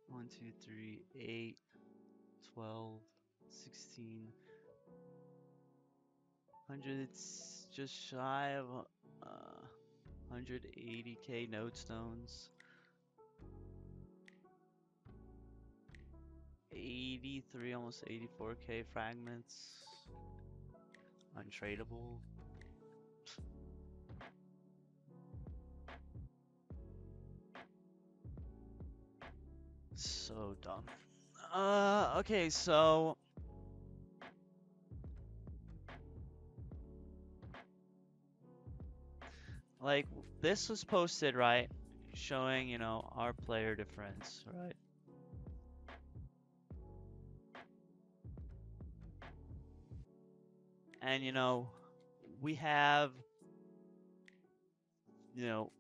1, 2, 3, 8, 12, 16, 100. It's just shy of 180k node stones. 83, almost 84k fragments. Untradeable. So dumb. Okay, so like this was posted, right? Showing, you know, our player difference, right? And you know, we have, you know,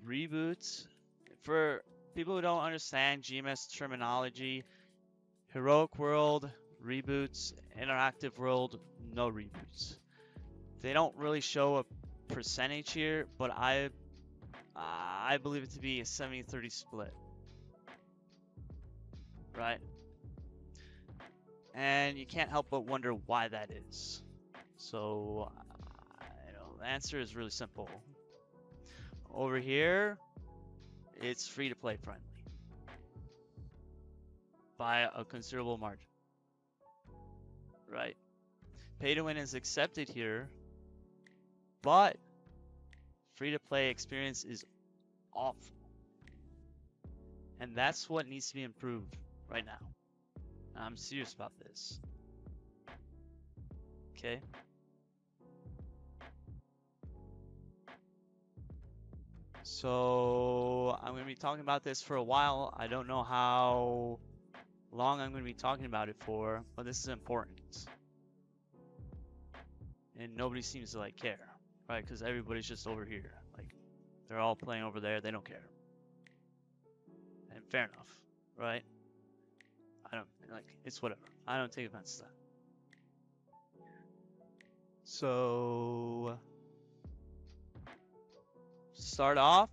reboots. For people who don't understand GMS terminology, heroic world, reboots, interactive world, no reboots. They don't really show a percentage here, but I believe it to be a 70-30 split, right? And you can't help but wonder why that is. So, you know, the answer is really simple. Over here, it's free to play friendly by a considerable margin, right? Pay to win is accepted here, but free to play experience is awful. And that's what needs to be improved right now. I'm serious about this. Okay? So I'm going to be talking about this for a while. I don't know how long I'm going to be talking about it for, but this is important. And nobody seems to like care, right? Because everybody's just over here. Like, they're all playing over there. They don't care. And fair enough, right? I don't, like, it's whatever. I don't take offense to that. So, start off,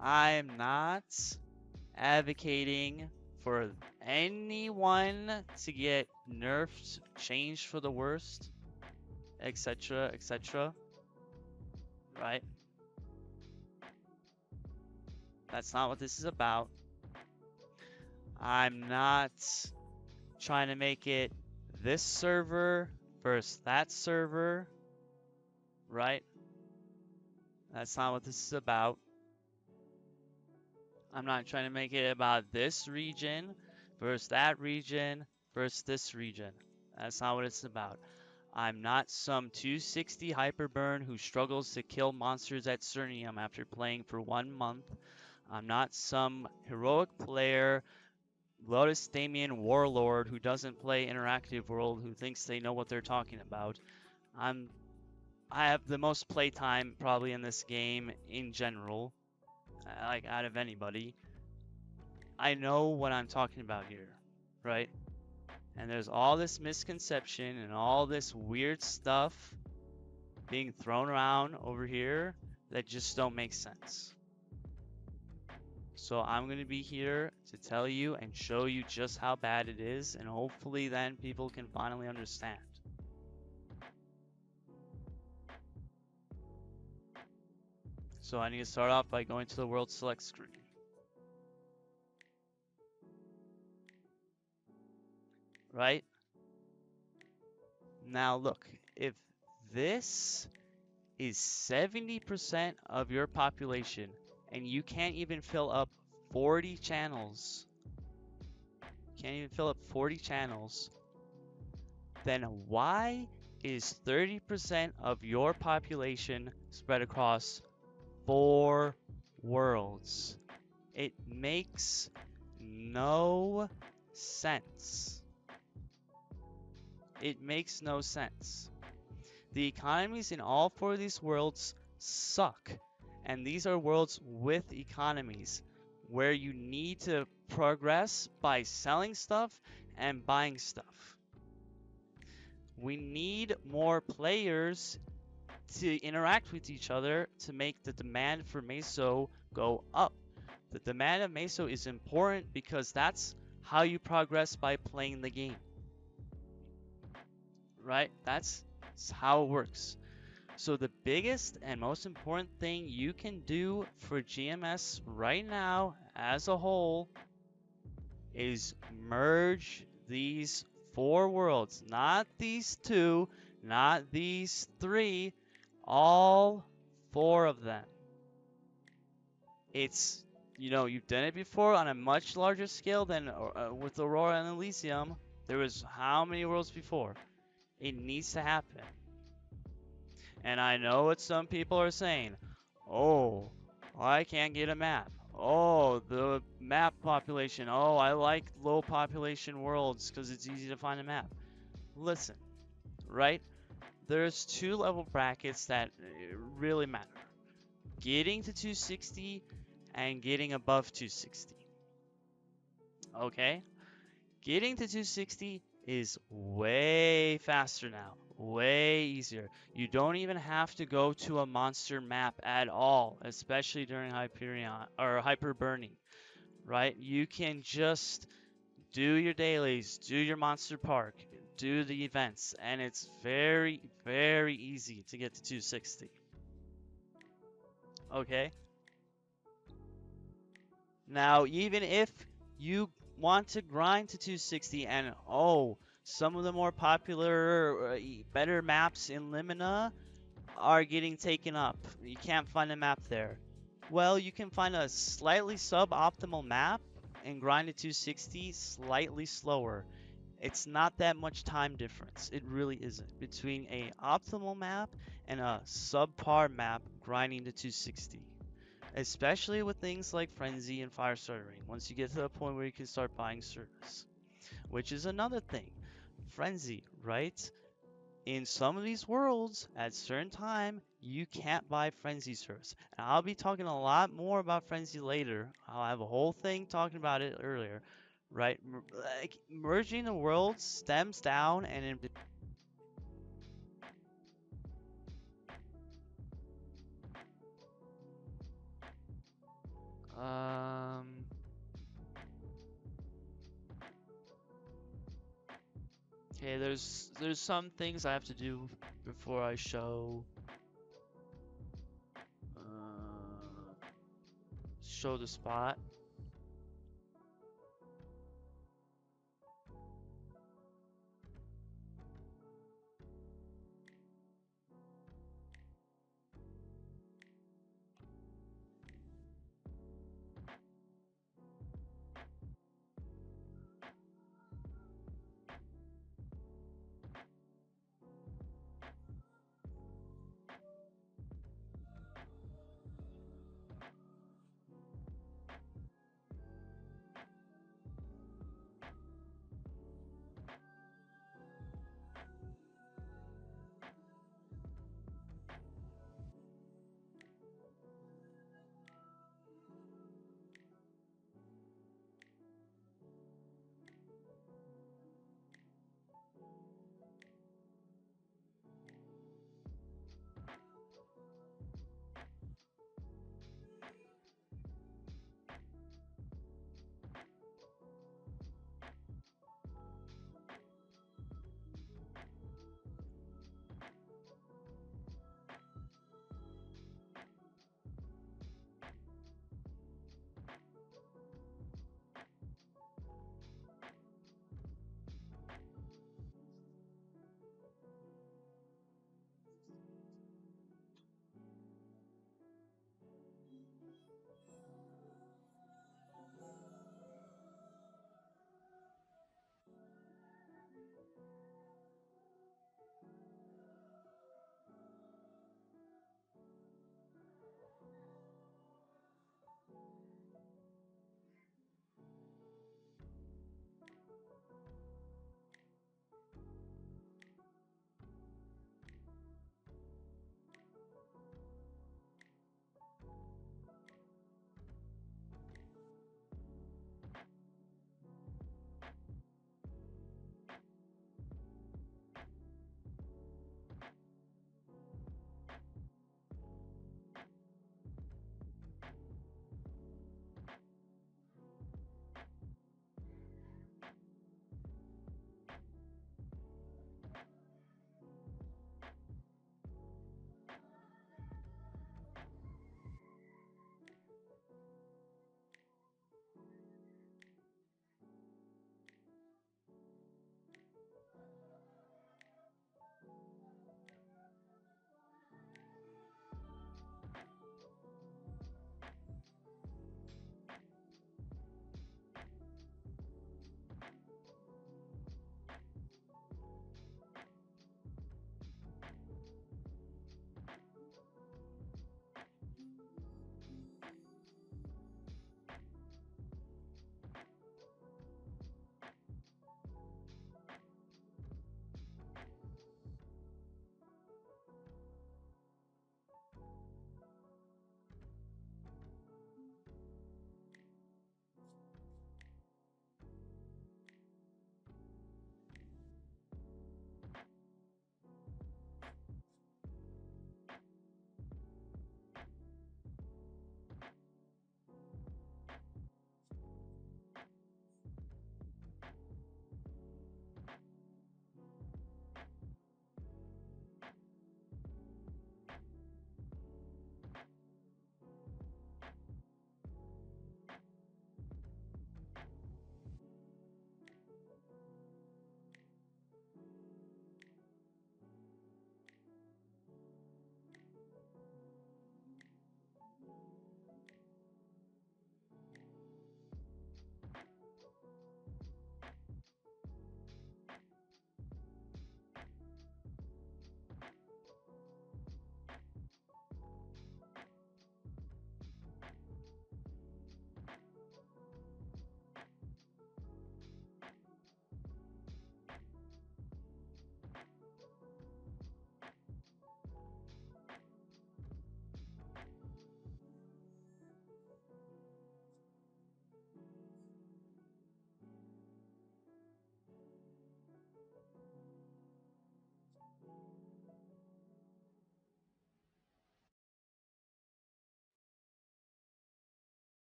I'm not advocating for anyone to get nerfed, changed for the worst, etc., etc. Right? That's not what this is about. I'm not trying to make it this server versus that server, right? That's not what this is about. I'm not trying to make it about this region versus that region versus this region. That's not what it's about. I'm not some 260 hyperburn who struggles to kill monsters at Cernium after playing for 1 month. I'm not some heroic player, Lotus Damien warlord who doesn't play interactive world who thinks they know what they're talking about. I have the most playtime probably in this game in general, like out of anybody. I know what I'm talking about here, right? And there's all this misconception and all this weird stuff being thrown around over here that just don't make sense. So I'm going to be here to tell you and show you just how bad it is, and hopefully then people can finally understand. So I need to start off by going to the world select screen. Right? Now look, if this is 70% of your population and you can't even fill up 40 channels, then why is 30% of your population spread across 4 worlds? It makes no sense. It makes no sense. The economies in all 4 of these worlds suck. And these are worlds with economies where you need to progress by selling stuff and buying stuff. We need more players to interact with each other to make the demand for Meso go up. The demand of Meso is important because that's how you progress by playing the game, right? That's how it works. So the biggest and most important thing you can do for GMS right now as a whole is merge these 4 worlds, not these 2, not these 3, all 4 of them. It's, you've done it before on a much larger scale than with Aurora and Elysium. There was how many worlds before? It needs to happen. And I know what some people are saying. Oh, I can't get a map. Oh, the map population. Oh, I like low population worlds because it's easy to find a map. Listen, right? There's 2 level brackets that really matter. Getting to 260 and getting above 260. Okay? Getting to 260 is way faster now. Way easier. You don't even have to go to a monster map at all, especially during Hyperion or Hyper Burning, right? You can just do your dailies, do your monster park, do the events, and it's very, very easy to get to 260. Okay? Now, even if you want to grind to 260 and some of the more popular, better maps in Limina are getting taken up. You can't find a map there. Well, you can find a slightly suboptimal map and grind to 260 slightly slower. It's not that much time difference. It really isn't. Between a optimal map and a subpar map grinding to 260. Especially with things like Frenzy and Firestarter Ring, once you get to the point where you can start buying service. Which is another thing. Frenzy, right? In some of these worlds, at certain time, you can't buy Frenzy service. And I'll be talking a lot more about Frenzy later. I'll have a whole thing talking about it earlier, right? Like, merging the worlds stems down and in Okay, there's some things I have to do before I show the spot.